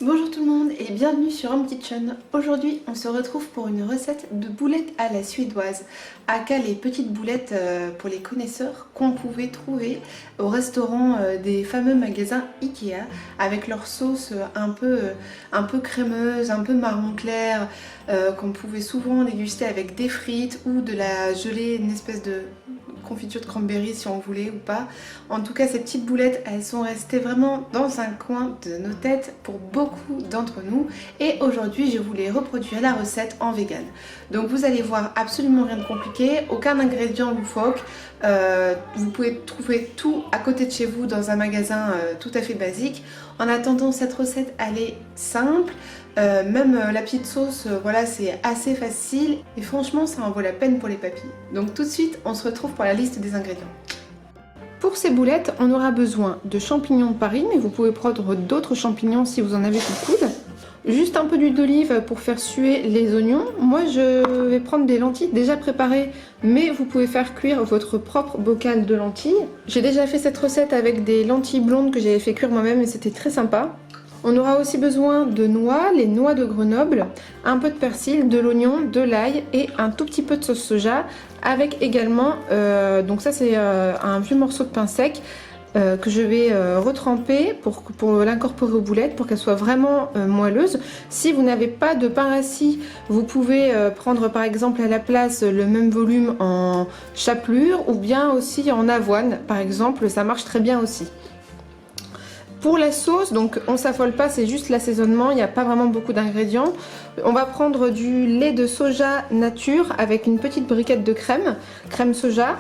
Bonjour tout le monde et bienvenue sur Home Kitchen. Aujourd'hui on se retrouve pour une recette de boulettes à la suédoise, aka les petites boulettes pour les connaisseurs qu'on pouvait trouver au restaurant des fameux magasins Ikea avec leur sauce un peu crémeuse, un peu marron clair, qu'on pouvait souvent déguster avec des frites ou de la gelée, une espèce de confiture de cranberry si on voulait ou pas. En tout cas ces petites boulettes elles sont restées vraiment dans un coin de nos têtes pour beaucoup d'entre nous et aujourd'hui je voulais reproduire la recette en vegan. Donc vous allez voir absolument rien de compliqué, aucun ingrédient loufoque, vous pouvez trouver tout à côté de chez vous dans un magasin tout à fait basique. En attendant cette recette elle est simple. Même la petite sauce, voilà, c'est assez facile et franchement ça en vaut la peine pour les papilles. Donc tout de suite on se retrouve pour la liste des ingrédients. Pour ces boulettes on aura besoin de champignons de Paris, mais vous pouvez prendre d'autres champignons si vous en avez sous le coude. Juste un peu d'huile d'olive pour faire suer les oignons. Moi je vais prendre des lentilles déjà préparées, mais vous pouvez faire cuire votre propre bocal de lentilles. J'ai déjà fait cette recette avec des lentilles blondes que j'avais fait cuire moi-même et c'était très sympa. On aura aussi besoin de noix, les noix de Grenoble, un peu de persil, de l'oignon, de l'ail et un tout petit peu de sauce soja avec également, donc ça c'est un vieux morceau de pain sec que je vais retremper pour l'incorporer aux boulettes pour qu'elle soit vraiment moelleuse. Si vous n'avez pas de pain rassis, vous pouvez prendre par exemple à la place le même volume en chapelure ou bien aussi en avoine par exemple, ça marche très bien aussi. Pour la sauce, donc on s'affole pas, c'est juste l'assaisonnement, il n'y a pas vraiment beaucoup d'ingrédients. On va prendre du lait de soja nature avec une petite briquette de crème soja,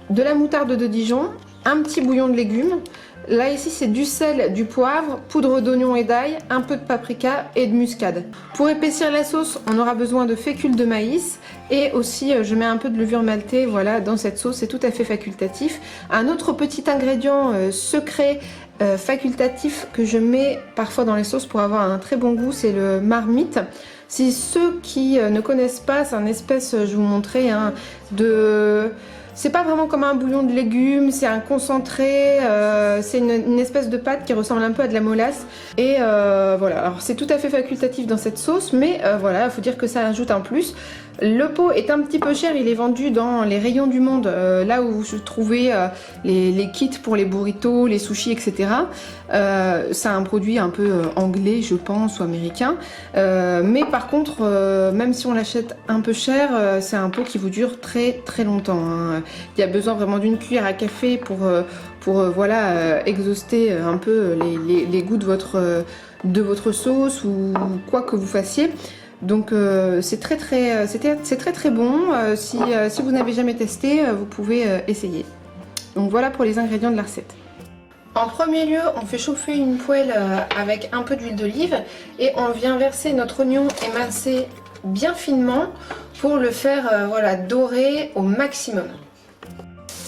de la moutarde de Dijon, un petit bouillon de légumes. Là ici c'est du sel, du poivre, poudre d'oignon et d'ail, un peu de paprika et de muscade. Pour épaissir la sauce, on aura besoin de fécule de maïs et aussi je mets un peu de levure maltée, voilà, dans cette sauce, c'est tout à fait facultatif. Un autre petit ingrédient secret facultatif que je mets parfois dans les sauces pour avoir un très bon goût, c'est le marmite. Si ceux qui ne connaissent pas, c'est un espèce, je vais vous montrer, hein, de... C'est pas vraiment comme un bouillon de légumes, c'est un concentré, c'est une espèce de pâte qui ressemble un peu à de la molasse. Et voilà, alors c'est tout à fait facultatif dans cette sauce, mais voilà, il faut dire que ça ajoute un plus. Le pot est un petit peu cher, il est vendu dans les rayons du monde, là où je trouvais les kits pour les burritos, les sushis, etc. C'est un produit un peu anglais, je pense, ou américain. Mais par contre, même si on l'achète un peu cher, c'est un pot qui vous dure très très longtemps, hein. Il y a besoin vraiment d'une cuillère à café pour voilà, exhauster un peu les goûts de votre sauce ou quoi que vous fassiez. Donc c'est très très bon. Si vous n'avez jamais testé, vous pouvez essayer. Donc voilà pour les ingrédients de la recette. En premier lieu, on fait chauffer une poêle avec un peu d'huile d'olive et on vient verser notre oignon émincé bien finement pour le faire voilà, dorer au maximum.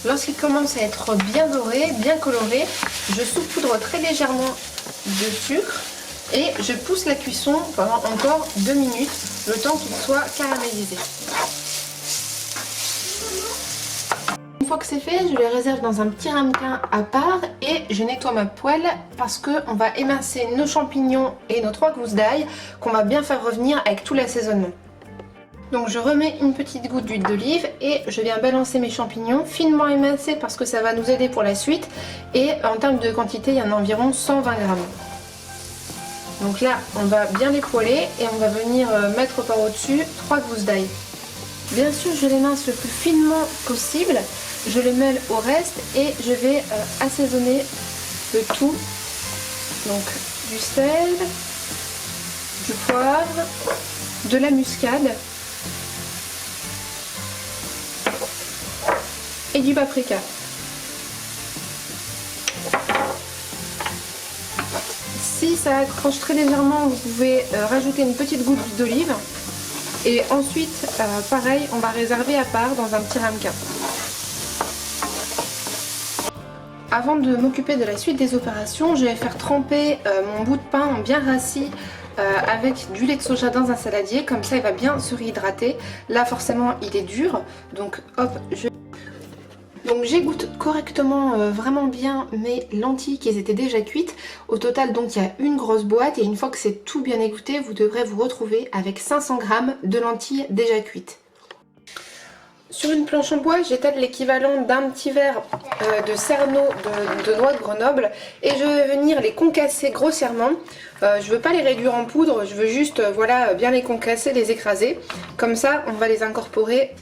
Lorsqu'il commence à être bien doré, bien coloré, je saupoudre très légèrement de sucre et je pousse la cuisson pendant encore 2 minutes, le temps qu'il soit caramélisé. Une fois que c'est fait, je les réserve dans un petit ramequin à part et je nettoie ma poêle parce qu'on va émincer nos champignons et nos 3 gousses d'ail qu'on va bien faire revenir avec tout l'assaisonnement. Donc je remets une petite goutte d'huile d'olive et je viens balancer mes champignons finement émincés parce que ça va nous aider pour la suite. Et en termes de quantité, il y en a environ 120 grammes. Donc là, on va bien les poêler et on va venir mettre par au-dessus 3 gousses d'ail. Bien sûr, je l'émince le plus finement possible. Je le mêle au reste et je vais assaisonner le tout. Donc du sel, du poivre, de la muscade et du paprika. Si ça accroche très légèrement, vous pouvez rajouter une petite goutte d'olive. Et ensuite, pareil, on va réserver à part dans un petit ramequin. Avant de m'occuper de la suite des opérations, je vais faire tremper mon bout de pain bien rassis avec du lait de soja dans un saladier, comme ça il va bien se réhydrater. Là forcément il est dur, donc hop, Donc j'égoutte correctement vraiment bien mes lentilles qui étaient déjà cuites. Au total donc il y a une grosse boîte et une fois que c'est tout bien égoutté, vous devrez vous retrouver avec 500 g de lentilles déjà cuites. Sur une planche en bois, j'étale l'équivalent d'un petit verre de cerneau de noix de Grenoble et je vais venir les concasser grossièrement. Je veux pas les réduire en poudre, je veux juste voilà, bien les concasser, les écraser. Comme ça, on va les incorporer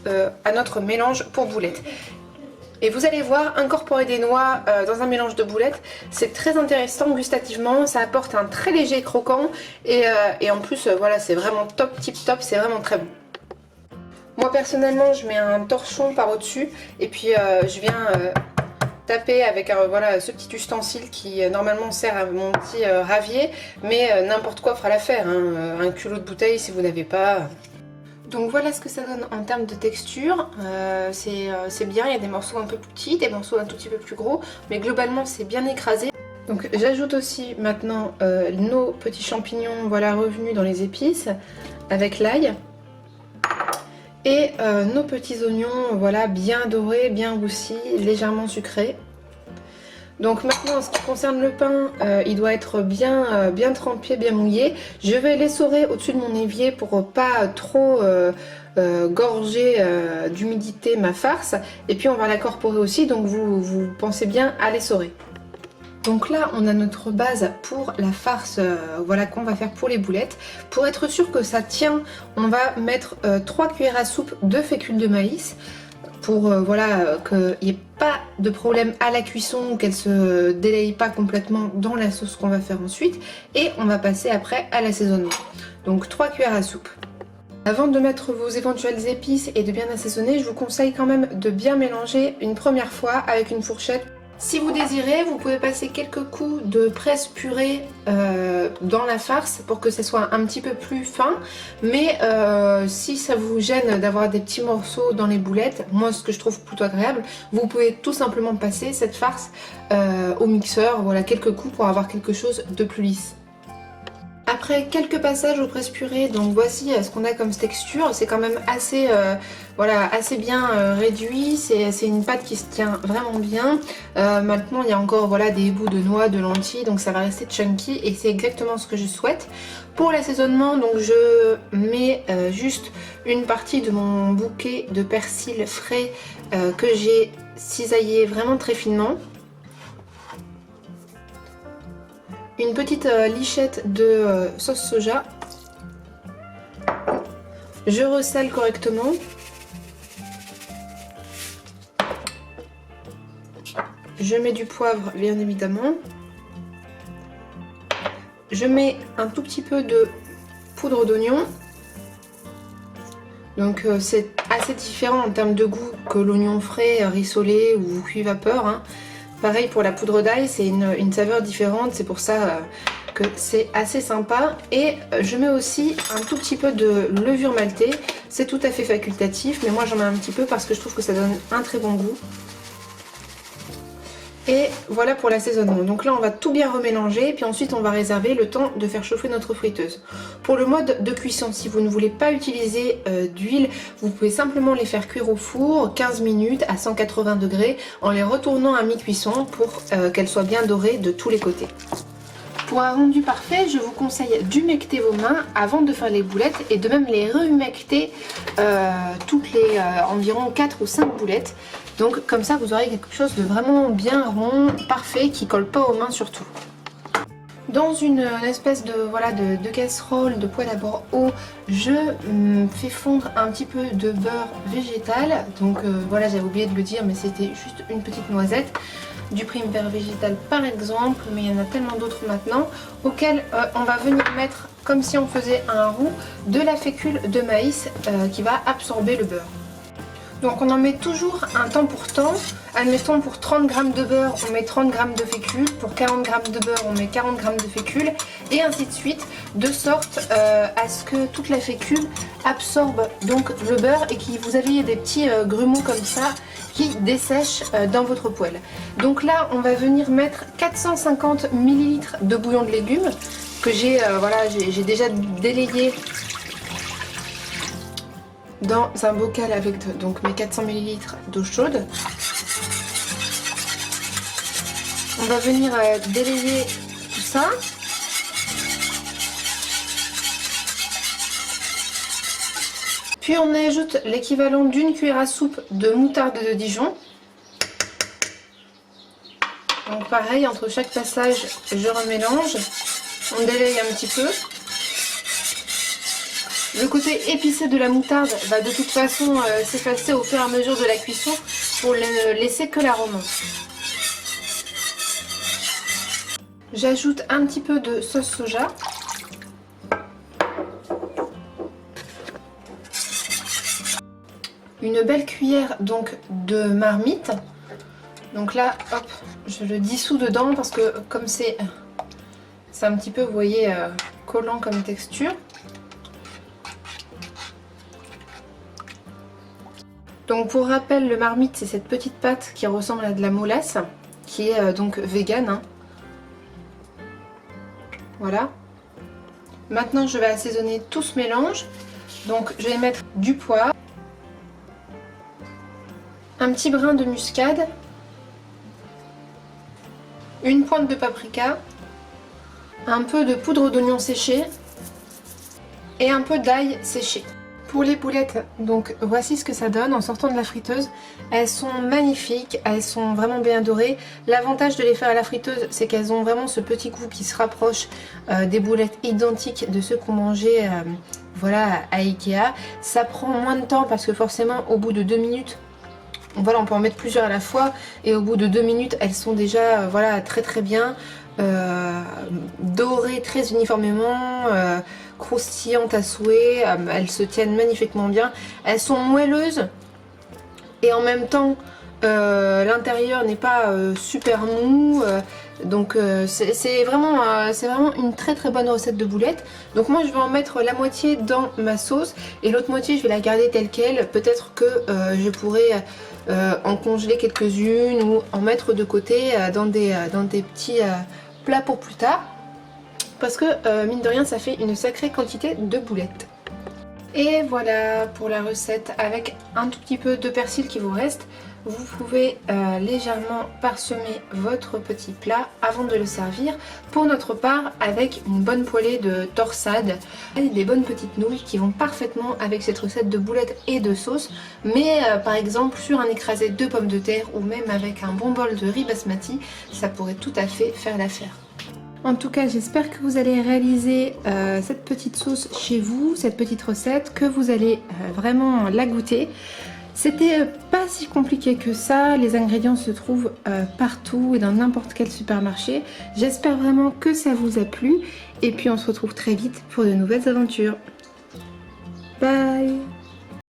à notre mélange pour boulettes. Et vous allez voir, incorporer des noix dans un mélange de boulettes, c'est très intéressant gustativement, ça apporte un très léger croquant et en plus, voilà, c'est vraiment top, tip top, c'est vraiment très bon. Moi personnellement, je mets un torchon par au-dessus et puis je viens taper avec voilà, ce petit ustensile qui normalement sert à mon petit ravier, mais n'importe quoi fera l'affaire, hein, un culot de bouteille si vous n'avez pas. Donc voilà ce que ça donne en termes de texture, c'est bien, il y a des morceaux un peu plus petits, des morceaux un tout petit peu plus gros, mais globalement c'est bien écrasé. Donc j'ajoute aussi maintenant nos petits champignons voilà, revenus dans les épices avec l'ail. Et nos petits oignons voilà, bien dorés, bien roussis, légèrement sucrés. Donc maintenant en ce qui concerne le pain, il doit être bien trempé, bien mouillé. Je vais l'essorer au-dessus de mon évier pour pas trop gorger d'humidité ma farce. Et puis on va l'incorporer aussi, donc vous pensez bien à l'essorer. Donc là on a notre base pour la farce voilà, qu'on va faire pour les boulettes. Pour être sûr que ça tient, on va mettre 3 cuillères à soupe de fécule de maïs pour voilà, qu'il n'y ait pas de problème à la cuisson ou qu'elle se délaye pas complètement dans la sauce qu'on va faire ensuite. Et on va passer après à l'assaisonnement. Donc 3 cuillères à soupe. Avant de mettre vos éventuelles épices et de bien assaisonner, je vous conseille quand même de bien mélanger une première fois avec une fourchette. Si vous désirez, vous pouvez passer quelques coups de presse purée dans la farce pour que ça soit un petit peu plus fin. Mais si ça vous gêne d'avoir des petits morceaux dans les boulettes, moi ce que je trouve plutôt agréable, vous pouvez tout simplement passer cette farce au mixeur, voilà, quelques coups pour avoir quelque chose de plus lisse. Après quelques passages au presse-purée, donc voici ce qu'on a comme texture. C'est quand même assez, voilà, assez bien réduit. C'est une pâte qui se tient vraiment bien. Maintenant, il y a encore voilà, des bouts de noix, de lentilles, donc ça va rester chunky et c'est exactement ce que je souhaite. Pour l'assaisonnement, donc je mets juste une partie de mon bouquet de persil frais que j'ai cisaillé vraiment très finement. Une petite lichette de sauce soja. Je resale correctement. Je mets du poivre bien évidemment. Je mets un tout petit peu de poudre d'oignon. Donc c'est assez différent en termes de goût que l'oignon frais, rissolé ou cuit vapeur, hein. Pareil pour la poudre d'ail, c'est une saveur différente, c'est pour ça que c'est assez sympa. Et je mets aussi un tout petit peu de levure maltée, c'est tout à fait facultatif, mais moi j'en mets un petit peu parce que je trouve que ça donne un très bon goût. Et voilà pour l'assaisonnement. Donc là on va tout bien remélanger, puis ensuite on va réserver le temps de faire chauffer notre friteuse. Pour le mode de cuisson, si vous ne voulez pas utiliser d'huile, vous pouvez simplement les faire cuire au four 15 minutes à 180 degrés en les retournant à mi-cuisson pour qu'elles soient bien dorées de tous les côtés. Pour un rendu parfait, je vous conseille d'humecter vos mains avant de faire les boulettes et de même les rehumecter toutes les environ 4 ou 5 boulettes. Donc comme ça vous aurez quelque chose de vraiment bien rond, parfait, qui colle pas aux mains surtout. Dans une espèce de, voilà, de casserole, de poêle à bord haut, je fais fondre un petit peu de beurre végétal. Donc voilà, j'avais oublié de le dire, mais c'était juste une petite noisette. Du Primevère végétal par exemple, mais il y en a tellement d'autres maintenant, auxquels on va venir mettre, comme si on faisait un roux, de la fécule de maïs qui va absorber le beurre. Donc on en met toujours un temps pour temps. Admettons pour 30 g de beurre on met 30 g de fécule, pour 40 g de beurre on met 40 g de fécule et ainsi de suite, de sorte à ce que toute la fécule absorbe donc le beurre et que vous avez des petits grumeaux comme ça qui dessèchent dans votre poêle. Donc là on va venir mettre 450 ml de bouillon de légumes que j'ai voilà, j'ai déjà délayé dans un bocal avec donc mes 400 ml d'eau chaude. on va venir délayer tout ça. Puis on ajoute l'équivalent d'une cuillère à soupe de moutarde de Dijon. Donc pareil, entre chaque passage, je remélange. On délaye un petit peu. Le côté épicé de la moutarde va de toute façon s'effacer au fur et à mesure de la cuisson pour ne laisser que l'arôme. J'ajoute un petit peu de sauce soja. Une belle cuillère donc de marmite. Donc là, hop, je le dissous dedans parce que comme c'est un petit peu, vous voyez, collant comme texture. Donc pour rappel, le marmite, c'est cette petite pâte qui ressemble à de la molasse, qui est donc vegan, hein. Voilà. Maintenant, je vais assaisonner tout ce mélange. Donc je vais mettre du poivre, un petit brin de muscade, une pointe de paprika, un peu de poudre d'oignon séché et un peu d'ail séché. Pour les boulettes, donc voici ce que ça donne en sortant de la friteuse. Elles sont magnifiques, elles sont vraiment bien dorées. L'avantage de les faire à la friteuse, c'est qu'elles ont vraiment ce petit goût qui se rapproche des boulettes identiques de ceux qu'on mangeait voilà, à Ikea. Ça prend moins de temps parce que forcément au bout de 2 minutes, voilà, on peut en mettre plusieurs à la fois et au bout de 2 minutes, elles sont déjà voilà, très bien dorées très uniformément, croustillantes à souhait, elles se tiennent magnifiquement bien, elles sont moelleuses et en même temps l'intérieur n'est pas super mou, donc c'est vraiment une très bonne recette de boulettes. Donc moi je vais en mettre la moitié dans ma sauce et l'autre moitié je vais la garder telle quelle. Peut-être que je pourrais en congeler quelques-unes ou en mettre de côté dans des petits plats pour plus tard, parce que mine de rien ça fait une sacrée quantité de boulettes. Et voilà pour la recette avec un tout petit peu de persil qui vous reste. Vous pouvez légèrement parsemer votre petit plat avant de le servir. Pour notre part, avec une bonne poêlée de torsade et des bonnes petites nouilles qui vont parfaitement avec cette recette de boulettes et de sauce. Mais par exemple sur un écrasé de pommes de terre ou même avec un bon bol de riz basmati, ça pourrait tout à fait faire l'affaire. En tout cas, j'espère que vous allez réaliser cette petite sauce chez vous, cette petite recette, que vous allez vraiment la goûter. C'était pas si compliqué que ça, les ingrédients se trouvent partout et dans n'importe quel supermarché. J'espère vraiment que ça vous a plu et puis on se retrouve très vite pour de nouvelles aventures. Bye!